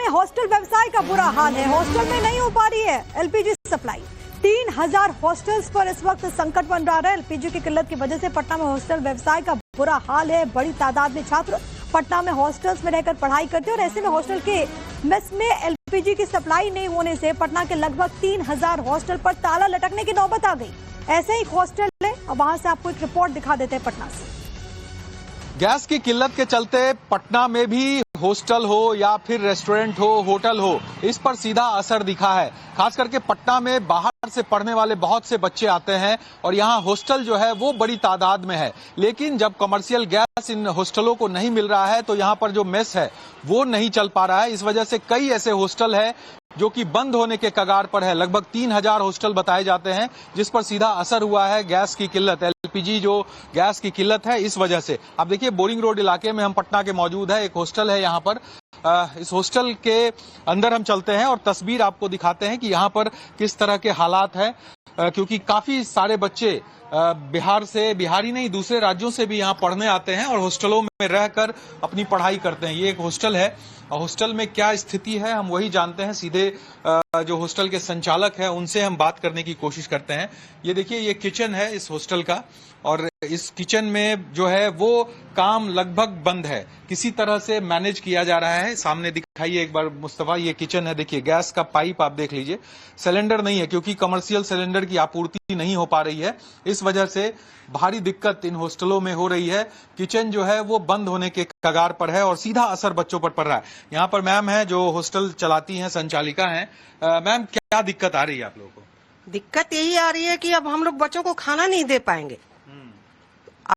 Hostel व्यवसाय का बुरा हाल है। हॉस्टल में नहीं हो पा रही है एलपीजी सप्लाई। 3000 हॉस्टल्स पर इस वक्त संकट बन रहा है। एलपीजी की किल्लत की वजह से पटना में हॉस्टल व्यवसाय का बुरा हाल है। बड़ी तादाद में छात्र पटना में हॉस्टल्स में रहकर पढ़ाई करते हैं और ऐसे में हॉस्टल के मेस में एलपीजी की सप्लाई नहीं होने से पटना के लगभग 3000 हॉस्टल पर ताला लटकने की नौबत आ गई। ऐसे ही हॉस्टल है, अब वहां से आपको एक रिपोर्ट दिखा देते हैं पटना से। गैस की किल्लत के चलते पटना में भी हॉस्टल हो या फिर रेस्टोरेंट हो, होटल हो, इस पर सीधा असर दिखा है। खास करके पटना में बाहर से पढ़ने वाले बहुत से बच्चे आते हैं और यहाँ हॉस्टल जो है वो बड़ी तादाद में है। लेकिन जब कमर्शियल गैस इन हॉस्टलों को नहीं मिल रहा है तो यहाँ पर जो मेस है वो नहीं चल पा रहा है। इस वजह से कई ऐसे हॉस्टल है जो कि बंद होने के कगार पर है। लगभग 3000 हॉस्टल बताए जाते हैं जिस पर सीधा असर हुआ है गैस की किल्लत, एलपीजी जो गैस की किल्लत है इस वजह से। आप देखिए बोरिंग रोड इलाके में हम पटना के मौजूद है, एक हॉस्टल है यहाँ पर। इस हॉस्टल के अंदर हम चलते हैं और तस्वीर आपको दिखाते हैं कि यहाँ पर किस तरह के हालात है, क्योंकि काफी सारे बच्चे बिहार से, बिहारी नहीं दूसरे राज्यों से भी यहाँ पढ़ने आते हैं और हॉस्टलों में रहकर अपनी पढ़ाई करते हैं। ये एक हॉस्टल है और हॉस्टल में क्या स्थिति है हम वही जानते हैं। सीधे जो हॉस्टल के संचालक है उनसे हम बात करने की कोशिश करते हैं। ये देखिए ये किचन है इस हॉस्टल का और इस किचन में जो है वो काम लगभग बंद है, किसी तरह से मैनेज किया जा रहा है। सामने दिखाइए एक बार मुस्तफा, ये किचन है, देखिए गैस का पाइप आप देख लीजिए। सिलेंडर नहीं है क्योंकि कमर्शियल सिलेंडर की आपूर्ति नहीं हो पा रही है, इस वजह से भारी दिक्कत इन हॉस्टलों में हो रही है। किचन जो है वो बंद होने के कगार पर है और सीधा असर बच्चों पर पड़ रहा है। यहाँ पर मैम है जो हॉस्टल चलाती हैं, संचालिका हैं। मैम क्या दिक्कत आ रही है आप लोगों को? दिक्कत यही आ रही है कि अब हम लोग बच्चों को खाना नहीं दे पाएंगे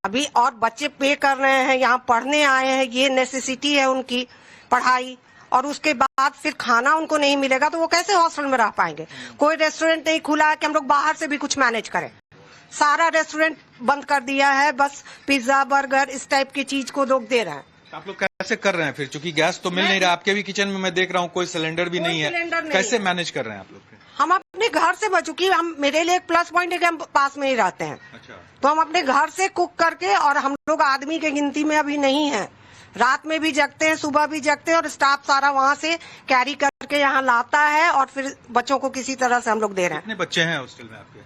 अभी, और बच्चे पे कर रहे हैं, यहाँ पढ़ने आए हैं, ये नेसेसिटी है उनकी पढ़ाई, और उसके बाद फिर खाना उनको नहीं मिलेगा तो वो कैसे हॉस्टल में रह पाएंगे। कोई रेस्टोरेंट नहीं खुला है कि हम लोग बाहर से भी कुछ मैनेज करें। सारा रेस्टोरेंट बंद कर दिया है, बस पिज्जा बर्गर इस टाइप की चीज को लोग दे रहे हैं। आप लोग कैसे कर रहे हैं फिर, चूंकि गैस तो मिल नहीं रहा। आपके भी किचन में मैं देख रहा हूँ कोई सिलेंडर भी नहीं है, कैसे मैनेज कर रहे हैं आप लोग? हम अपने घर से बचूंगी, हम मेरे लिए एक प्लस पॉइंट है कि हम पास में ही रहते हैं। अच्छा। तो हम अपने घर से कुक करके, और हम लोग आदमी की गिनती में अभी नहीं है, रात में भी जगते हैं, सुबह भी जगते हैं, और स्टाफ सारा वहाँ से कैरी करके यहाँ लाता है और फिर बच्चों को किसी तरह से हम लोग दे रहे हैं। कितने बच्चे हैं हॉस्टल में आपके?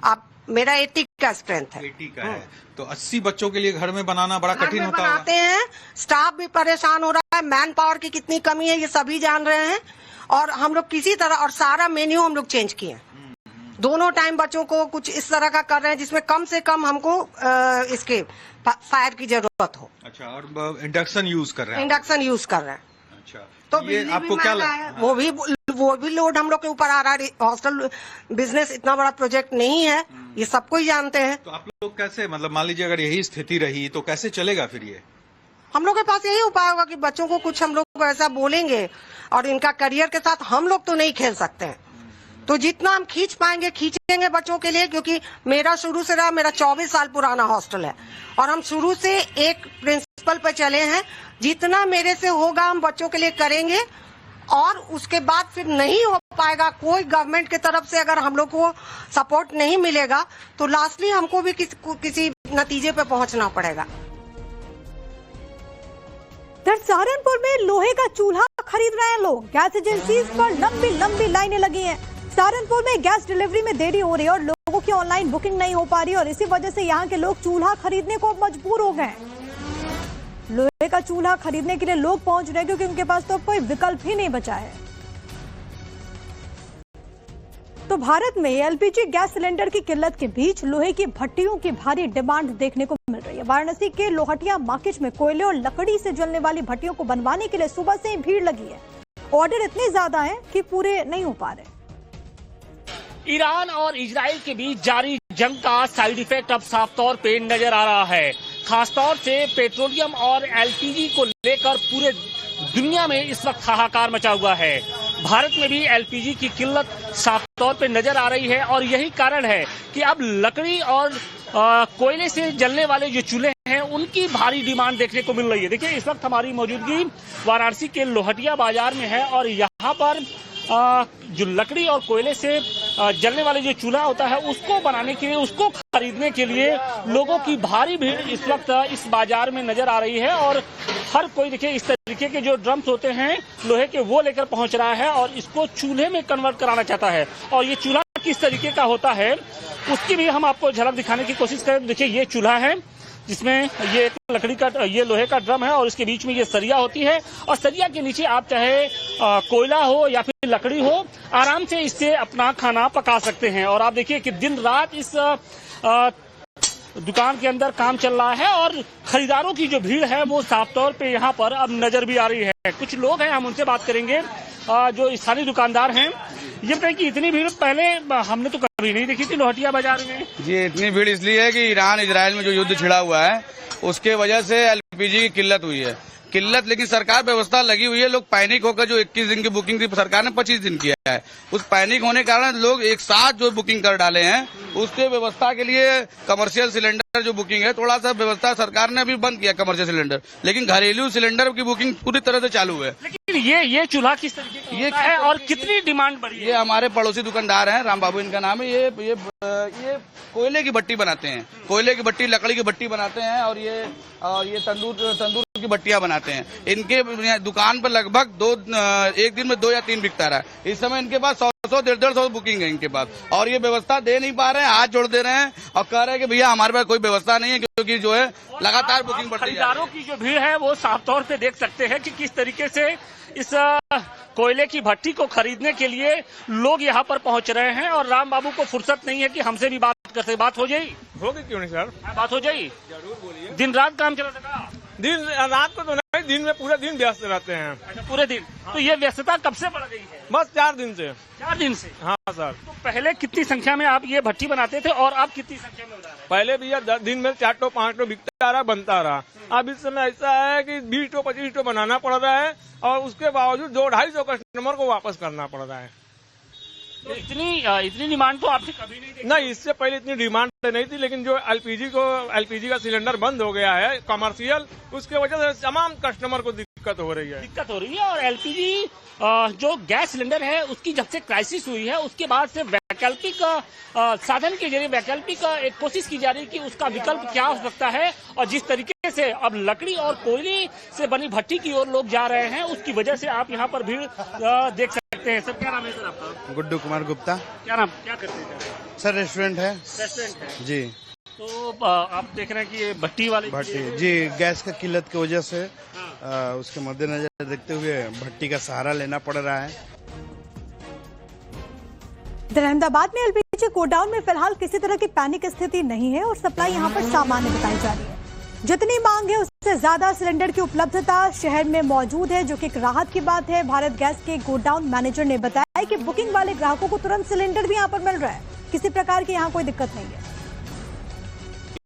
आप मेरा 80 का स्ट्रेंथ है। 80 का है तो 80 बच्चों के लिए घर में बनाना बड़ा कठिन होता है। बनाते हैं, स्टाफ भी परेशान हो रहा है, मैन पावर की कितनी कमी है ये सभी जान रहे हैं, और हम लोग किसी तरह, और सारा मेन्यू हम लोग चेंज किए। दोनों टाइम बच्चों को कुछ इस तरह का कर रहे हैं जिसमें कम से कम हमको इसके फायर की जरूरत हो। अच्छा, और इंडक्शन यूज कर रहे हैं? इंडक्शन यूज कर रहे हैं। अच्छा, तो ये आपको क्या लगता है? वो भी लोड हम लोग के ऊपर आ रहा है। हॉस्टल बिजनेस इतना बड़ा प्रोजेक्ट नहीं है, ये सबको ही जानते हैं। तो आप लोग कैसे, मतलब मान लीजिए अगर यही स्थिति रही तो कैसे चलेगा फिर ये? हम लोग के पास यही उपाय होगा कि बच्चों को कुछ हम लोग ऐसा बोलेंगे, और इनका करियर के साथ हम लोग तो नहीं खेल सकते हैं, तो जितना हम खींच पाएंगे खींचेंगे बच्चों के लिए। क्योंकि मेरा शुरू से रहा, मेरा 24 साल पुराना हॉस्टल है और हम शुरू से एक प्रिंसिपल पे चले हैं। जितना मेरे से होगा हम बच्चों के लिए करेंगे, और उसके बाद फिर नहीं हो पाएगा, कोई गवर्नमेंट की तरफ से अगर हम लोग को सपोर्ट नहीं मिलेगा तो लास्टली हमको भी किसी नतीजे पे पहुंचना पड़ेगा। सहारनपुर में लोहे का चूल्हा खरीद रहे हैं लोग। गैस एजेंसीज पर लंबी लंबी लाइनें लगी हैं। सहारनपुर में गैस डिलीवरी में देरी हो रही है और लोगों की ऑनलाइन बुकिंग नहीं हो पा रही, और इसी वजह से यहाँ के लोग चूल्हा खरीदने को मजबूर हो गए। लोहे का चूल्हा खरीदने के लिए लोग पहुंच रहे हैं क्योंकि उनके पास तो कोई विकल्प ही नहीं बचा है। तो भारत में एलपीजी गैस सिलेंडर की किल्लत के बीच लोहे की भट्टियों की भारी डिमांड देखने को मिल रही है। वाराणसी के लोहटिया मार्केट में कोयले और लकड़ी से जलने वाली भट्टियों को बनवाने के लिए सुबह से ही भीड़ लगी है। ऑर्डर इतने ज्यादा हैं कि पूरे नहीं हो पा रहे। ईरान और इजराइल के बीच जारी जंग का साइड इफेक्ट अब साफ तौर पे नजर आ रहा है। खासतौर से पेट्रोलियम और एलपीजी को लेकर पूरे दुनिया में इस वक्त हाहाकार मचा हुआ है। भारत में भी एलपीजी की किल्लत साफ तौर पे नजर आ रही है, और यही कारण है कि अब लकड़ी और कोयले से जलने वाले जो चूल्हे हैं उनकी भारी डिमांड देखने को मिल रही है। देखिए इस वक्त हमारी मौजूदगी वाराणसी के लोहटिया बाजार में है, और यहाँ पर जो लकड़ी और कोयले से जलने वाले जो चूल्हा होता है उसको बनाने के लिए, उसको खरीदने के लिए लोगों की भारी भीड़ इस वक्त इस बाजार में नजर आ रही है। और हर कोई देखिए इस तरीके के जो ड्रम्स होते हैं लोहे के, वो लेकर पहुंच रहा है और इसको चूल्हे में कन्वर्ट कराना चाहता है। और ये चूल्हा किस तरीके का होता है उसकी भी हम आपको झलक दिखाने की कोशिश करें। देखिए ये चूल्हा है जिसमें ये एक लकड़ी का, ये लोहे का ड्रम है और इसके बीच में ये सरिया होती है और सरिया के नीचे आप चाहे कोयला हो या फिर लकड़ी हो, आराम से इससे अपना खाना पका सकते हैं। और आप देखिए कि दिन रात इस दुकान के अंदर काम चल रहा है और खरीदारों की जो भीड़ है वो साफ तौर पे यहाँ पर अब नजर भी आ रही है। कुछ लोग हैं, हम उनसे बात करेंगे जो स्थानीय दुकानदार हैं। ये बताइए कि इतनी भीड़ पहले हमने तो कभी नहीं देखी थी लोहटिया बाजार में। जी, इतनी भीड़ इसलिए है कि ईरान इजराइल में जो युद्ध छिड़ा हुआ है उसके वजह से एलपीजी की किल्लत हुई है। लेकिन सरकार व्यवस्था लगी हुई है। लोग पैनिक होकर, जो 21 दिन की बुकिंग थी सरकार ने 25 दिन किया है, उस पैनिक होने के कारण लोग एक साथ जो बुकिंग कर डाले हैं, उसके व्यवस्था के लिए कमर्शियल सिलेंडर जो बुकिंग है, थोड़ा सा व्यवस्था सरकार ने अभी बंद किया कमर्शियल सिलेंडर, लेकिन घरेलू सिलेंडर की बुकिंग पूरी तरह से चालू है। लेकिन ये चूल्हा किस तरीके का होता है और कितनी डिमांड बढ़ी है? ये हमारे पड़ोसी दुकानदार हैं, राम बाबू इनका नाम है। ये कोयले की भट्टी बनाते हैं, कोयले की भट्टी, लकड़ी की भट्टी बनाते हैं और ये तंदूर की भट्टियां बनाते हैं। इनके दुकान पर लगभग एक दिन में 2 या 3 बिकता रहा है। इस समय इनके पास 100-150 बुकिंग है इनके पास और ये व्यवस्था दे नहीं पा रहे हैं, हाथ जोड़ दे रहे हैं और कह रहे हैं कि भैया हमारे पास कोई व्यवस्था नहीं है, क्योंकि जो है लगातार बुकिंग बढ़ती है। खरीदारों की जो भीड़ है वो साफ तौर पे देख सकते हैं कि किस तरीके से इस कोयले की भट्टी को खरीदने के लिए लोग यहाँ पर पहुंच रहे हैं। और राम बाबू को फुर्सत नहीं है कि हमसे भी बात करते। बात हो जाई? होगी क्यों नहीं सर, बात हो जाई? जरूर बोलिए। दिन रात काम चला था? दिन रात को तो नहीं, दिन में पूरे दिन व्यस्त रहते हैं। अच्छा, पूरे दिन। तो ये व्यस्तता कब से बढ़ गई है? बस 4 दिन से। 4 दिन से? हाँ सर। तो पहले कितनी संख्या में आप ये भट्टी बनाते थे और आप कितनी संख्या में बना रहे हैं? पहले भी यह दिन में 4-5 बिकता रहा, बनता रहा। अब इस समय ऐसा है कि 20-25 बनाना पड़ रहा है और उसके बावजूद 200-250 कस्टमर को वापस करना पड़ रहा है। तो इतनी डिमांड तो आपने कभी नहीं देखी? नहीं, इससे पहले इतनी डिमांड नहीं थी, लेकिन जो एलपीजी का सिलेंडर बंद हो गया है कमर्शियल, उसके वजह से तमाम कस्टमर को दिक्कत हो रही है। और एलपीजी जो गैस सिलेंडर है उसकी जब से क्राइसिस हुई है उसके बाद से वैकल्पिक साधन के जरिए वैकल्पिक एक कोशिश की जा रही है कि उसका विकल्प क्या हो सकता है। और जिस तरीके से अब लकड़ी और कोयले से बनी भट्टी की ओर लोग जा रहे हैं, उसकी वजह से आप यहाँ पर भीड़ देख सकते हैं। सर क्या नाम है सर आपका? गुड्डू कुमार गुप्ता। क्या नाम, क्या करते हैं सर? रेस्टोरेंट है। रेस्टोरेंट है जी। तो आप देख रहे हैं कि ये भट्टी वाली भट्टी जी, गैस का किल्लत की वजह से उसके मद्देनजर देखते हुए भट्टी का सहारा लेना पड़ रहा है। अहमदाबाद में एलपीजी गोडाउन में फिलहाल किसी तरह की पैनिक स्थिति नहीं है और सप्लाई यहां पर सामान्य बताई जा रही है। जितनी मांग है उससे ज्यादा सिलेंडर की उपलब्धता शहर में मौजूद है, जो कि एक राहत की बात है। भारत गैस के गोडाउन मैनेजर ने बताया कि बुकिंग वाले ग्राहकों को तुरंत सिलेंडर भी यहां पर मिल रहा है, किसी प्रकार की यहां कोई दिक्कत नहीं है।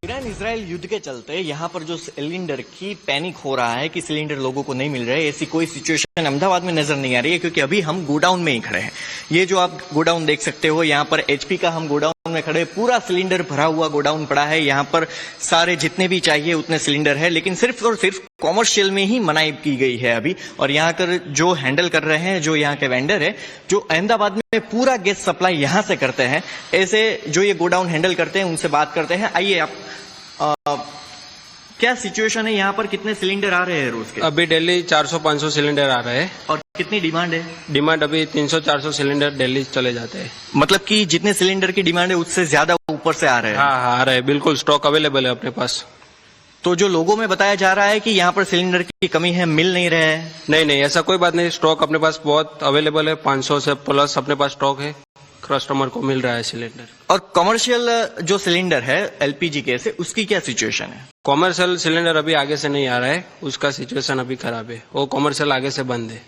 ईरान इजराइल युद्ध के चलते यहाँ पर जो सिलेंडर की पैनिक हो रहा है कि सिलेंडर लोगों को नहीं मिल रहे, ऐसी कोई सिचुएशन अहमदाबाद में नजर नहीं आ रही है, क्योंकि अभी हम गोडाउन में ही खड़े हैं। ये जो आप गोडाउन देख सकते हो, यहाँ पर एचपी का हम गोडाउन में खड़े, पूरा सिलेंडर भरा हुआ गोडाउन पड़ा है। यहाँ पर सारे जितने भी चाहिए उतने सिलेंडर है, लेकिन सिर्फ और सिर्फ कॉमर्शियल में ही मनाई की गई है अभी। और यहाँ कर जो हैंडल कर रहे हैं, जो यहाँ के वेंडर है, जो अहमदाबाद में पूरा गैस सप्लाई यहाँ से करते हैं, ऐसे जो ये गोडाउन हैंडल करते हैं उनसे बात करते हैं। आइए आप क्या सिचुएशन है यहाँ पर, कितने सिलेंडर आ रहे हैं रोज के? अभी डेली 400-500 सिलेंडर आ रहे हैं। और कितनी डिमांड है? डिमांड अभी 300-400 सिलेंडर डेली चले जाते हैं। मतलब कि जितने सिलेंडर की डिमांड है उससे ज्यादा ऊपर से आ रहे हैं? हाँ, आ रहे हैं, बिल्कुल स्टॉक अवेलेबल है अपने पास। तो जो लोगों में बताया जा रहा है कि यहाँ पर सिलेंडर की कमी है, मिल नहीं रहे हैं? नहीं, ऐसा कोई बात नहीं, स्टॉक अपने पास बहुत अवेलेबल है, 500 से प्लस अपने पास स्टॉक है, कस्टमर को मिल रहा है सिलेंडर। और कमर्शियल जो सिलेंडर है एलपीजी गैस है, उसकी क्या सिचुएशन है? कॉमर्शियल सिलेंडर अभी आगे से नहीं आ रहा है, उसका सिचुएशन अभी खराब है, वो कॉमर्शियल आगे से बंद है।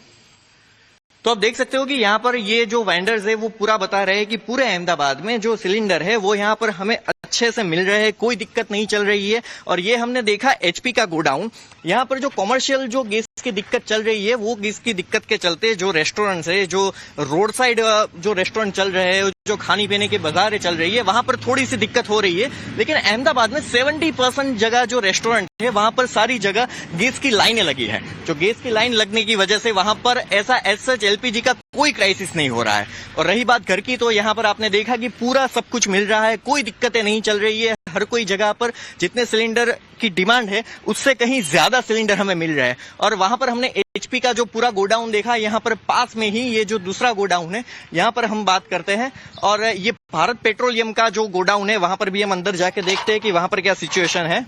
तो आप देख सकते हो कि यहाँ पर ये जो वेंडर्स है वो पूरा बता रहे हैं कि पूरे अहमदाबाद में जो सिलेंडर है वो यहाँ पर हमें अच्छे से मिल रहे हैं, कोई दिक्कत नहीं चल रही है। और ये हमने देखा एचपी का गोडाउन, यहाँ पर जो कमर्शियल जो गैस की दिक्कत चल रही है, वो गैस की दिक्कत के चलते जो रेस्टोरेंट्स है, जो रोड साइड जो रेस्टोरेंट चल रहे हैं, जो खाने पीने की बाजारें चल रही है, वहां पर थोड़ी सी दिक्कत हो रही है। लेकिन अहमदाबाद में 70% जगह जो रेस्टोरेंट है वहां पर सारी जगह गैस की लाइनें लगी है। जो गैस की लाइन लगने की वजह से वहां पर ऐसा एज सच एलपीजी का कोई क्राइसिस नहीं हो रहा है। और रही बात घर की, तो यहाँ पर आपने देखा कि पूरा सब कुछ मिल रहा है, कोई दिक्कतें नहीं चल रही है। हर कोई जगह पर जितने सिलेंडर की डिमांड है उससे कहीं ज्यादा सिलेंडर हमें मिल रहा है। और वहां पर हमने एचपी का जो पूरा गोडाउन देखा, यहाँ पर पास में ही ये जो दूसरा गोडाउन है, यहाँ पर हम बात करते हैं। और ये भारत पेट्रोलियम का जो गोडाउन है, वहां पर भी हम अंदर जाके देखते हैं कि वहां पर क्या सिचुएशन है।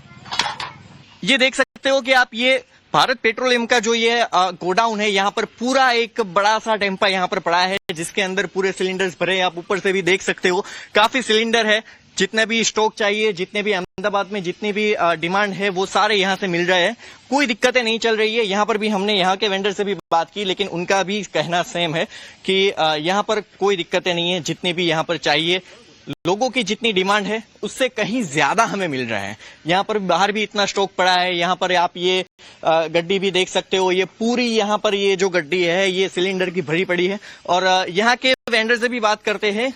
ये देख सकते हो कि आप, ये भारत पेट्रोलियम का जो ये गोडाउन है, यहाँ पर पूरा एक बड़ा सा टेम्पा यहाँ पर पड़ा है, जिसके अंदर पूरे सिलेंडर्स भरे हैं। आप ऊपर से भी देख सकते हो, काफी सिलेंडर है। जितने भी स्टॉक चाहिए, जितने भी अहमदाबाद में जितनी भी डिमांड है, वो सारे यहाँ से मिल रहे हैं। कोई दिक्कतें नहीं चल रही है। यहाँ पर भी हमने यहाँ के वेंडर से भी बात की, लेकिन उनका भी कहना सेम है कि यहाँ पर कोई दिक्कतें नहीं है। जितनी भी यहाँ पर चाहिए, लोगों की जितनी डिमांड है उससे कहीं ज्यादा हमें मिल रहा है। यहाँ पर बाहर भी इतना स्टॉक पड़ा है। यहाँ पर आप ये गड्डी भी देख सकते हो, ये पूरी यहाँ पर ये जो गड्डी है, ये सिलेंडर की भरी पड़ी है। और यहाँ के वेंडर से भी बात करते हैं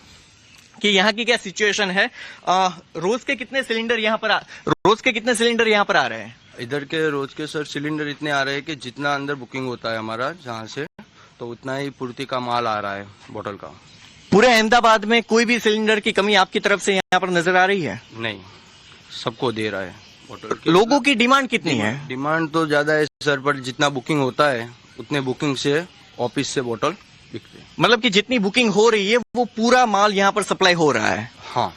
कि यहाँ की क्या सिचुएशन है। रोज के कितने सिलेंडर यहाँ पर आ रहे हैं? इधर के रोज के सर सिलेंडर इतने आ रहे हैं कि जितना अंदर बुकिंग होता है हमारा जहाँ से, तो उतना ही पूर्ति का माल आ रहा है बोतल का। पूरे अहमदाबाद में कोई भी सिलेंडर की कमी आपकी तरफ से यहाँ पर नजर आ रही है? नहीं, सबको दे रहा है बोतल। लोगों की डिमांड कितनी है? डिमांड तो ज्यादा है सर, पर जितना बुकिंग होता है उतने बुकिंग से ऑफिस से बोतल बिकते हैं। मतलब कि जितनी बुकिंग हो रही है वो पूरा माल यहाँ पर सप्लाई हो रहा है। हाँ।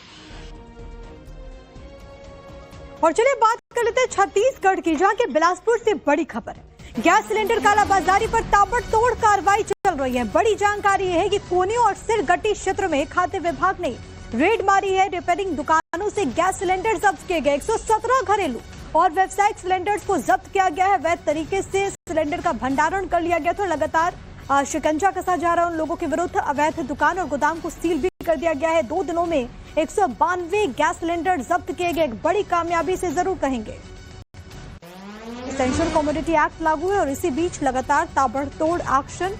और चलिए बात कर लेते हैं छत्तीसगढ़ की, जहां के बिलासपुर से बड़ी खबर है। गैस सिलेंडर कालाबाजारी पर ताबड़तोड़ कार्रवाई चल रही है। बड़ी जानकारी है कि कोनियों और सिरगट्टी क्षेत्र में खाद्य विभाग ने रेड मारी है। रिपेयरिंग दुकानों से गैस सिलेंडर जब्त किए गए। 117 घरेलू और व्यावसायिक सिलेंडर्स को जब्त किया गया है। वैध तरीके से सिलेंडर का भंडारण कर लिया गया। तो लगातार शिकंजा कसा जा रहा है उन लोगों के विरुद्ध। अवैध दुकान और गोदाम को सील भी कर दिया गया है। 2 दिनों में 192 गैस सिलेंडर जब्त किए गए। एक बड़ी कामयाबी से जरूर कहेंगे। एसेंशियल कमोडिटी एक्ट लागू है और इसी बीच लगातार ताबड़तोड़ एक्शन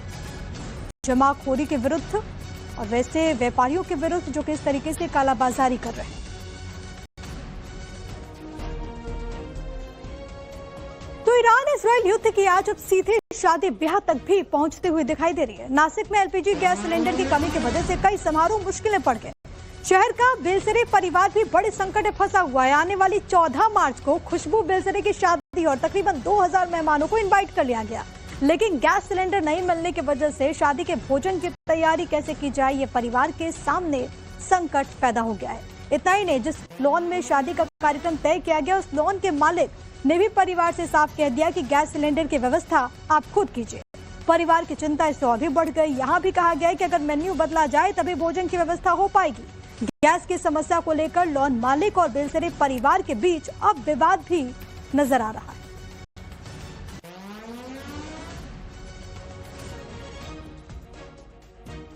जमाखोरी के विरुद्ध और वैसे व्यापारियों के विरुद्ध जो किस तरीके से कालाबाजारी कर रहे हैं। तो ईरान इजराइल युद्ध की आज अब सीधे शादी ब्याह तक भी पहुंचते हुए दिखाई दे रही है। नासिक में एलपीजी गैस सिलेंडर की कमी की वजह से कई समारोह मुश्किलें पड़ गए। शहर का बेलसरे परिवार भी बड़े संकट में फंसा हुआ है। आने वाली 14 मार्च को खुशबू बेलसरे की शादी और तकरीबन 2000 मेहमानों को इनवाइट कर लिया गया, लेकिन गैस सिलेंडर नहीं मिलने की वजह से शादी के भोजन की तैयारी कैसे की जाए, ये परिवार के सामने संकट पैदा हो गया है। इतना ही नहीं, जिस लॉन में शादी का कार्यक्रम तय किया गया, उस लॉन के मालिक ने भी परिवार से साफ कह दिया कि गैस सिलेंडर की व्यवस्था आप खुद कीजिए। परिवार की चिंता इससे और भी बढ़ गई। यहाँ भी कहा गया है कि अगर मेन्यू बदला जाए तभी भोजन की व्यवस्था हो पाएगी। गैस की समस्या को लेकर लॉन मालिक और बेलसरे परिवार के बीच अब विवाद भी नजर आ रहा है।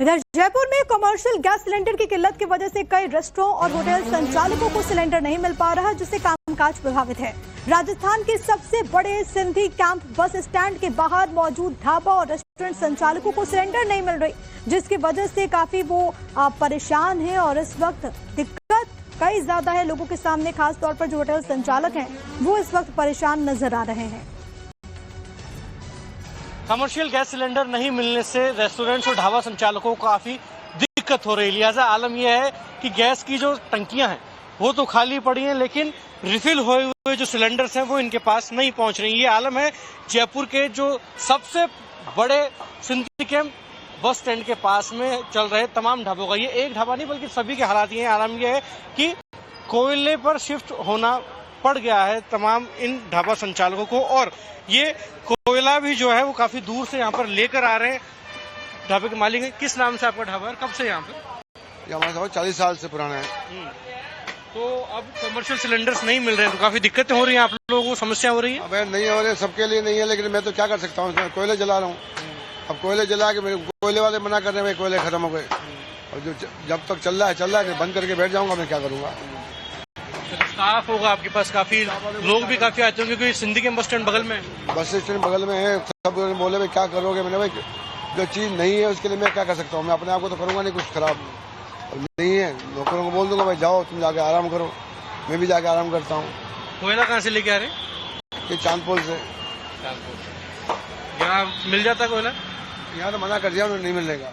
इधर जयपुर में कमर्शियल गैस सिलेंडर की किल्लत की वजह से कई रेस्टोरेंट और होटल संचालकों को सिलेंडर नहीं मिल पा रहा, जिससे कामकाज प्रभावित है। राजस्थान के सबसे बड़े सिंधी कैंप बस स्टैंड के बाहर मौजूद ढाबा और रेस्टोरेंट संचालकों को सिलेंडर नहीं मिल रही, जिसकी वजह से काफी वो परेशान है। और इस वक्त दिक्कत कई ज्यादा है लोगों के सामने, खासतौर पर जो होटल संचालक हैं वो इस वक्त परेशान नजर आ रहे हैं। कमर्शियल गैस सिलेंडर नहीं मिलने से रेस्टोरेंट्स और ढाबा संचालकों को काफी दिक्कत हो रही है। लिहाजा आलम यह है कि गैस की जो टंकियां हैं वो तो खाली पड़ी हैं, लेकिन रिफिल हुए हुए जो सिलेंडर्स हैं वो इनके पास नहीं पहुंच रही। ये आलम है जयपुर के जो सबसे बड़े सिंधी कैंप बस स्टैंड के पास में चल रहे तमाम ढाबों का। ये एक ढाबा नहीं बल्कि सभी के हालात ये हैं। आलम यह है कि कोयले पर शिफ्ट होना पड़ गया है तमाम इन ढाबा संचालकों को, और ये कोयला भी जो है वो काफी दूर से यहाँ पर लेकर आ रहे हैं। ढाबे के मालिक हैं, किस नाम से आपका ढाबा है, कब से यहाँ पे? हमारा ढाबा 40 साल से पुराना है। तो अब कमर्शियल सिलेंडर्स नहीं मिल रहे हैं तो काफी दिक्कतें हो रही हैं, आप लोगों को समस्या हो रही है? अब नहीं हो रही, सबके लिए नहीं है, लेकिन मैं तो क्या कर सकता हूँ, कोयले जला रहा हूँ। अब कोयले जला के मेरे कोयले वाले मना कर रहे हैं, कोयले खत्म हो गए और जो जब तक चल रहा है बंद करके बैठ जाऊंगा, मैं क्या करूंगा। स्टाफ होगा आपके पास, काफी लोग भी काफी आते होंगे क्योंकि सिंधी के बस स्टैंड बगल में है। सब बोले भाई क्या करोगे, मैंने भाई जो चीज नहीं है उसके लिए मैं क्या कर सकता हूँ, मैं अपने आप को तो करूंगा नहीं कुछ खराब, और नहीं है नौकरों को बोल दूंगा भाई जाओ तुम जाके आराम करो, मैं भी जाके आराम करता हूँ। कोयला कहाँ से लेके आ रहे हैं? ये चांदपोल से। यहाँ मिल जाता है कोयला? यहाँ तो मना कर दिया उन्होंने, नहीं मिलने का।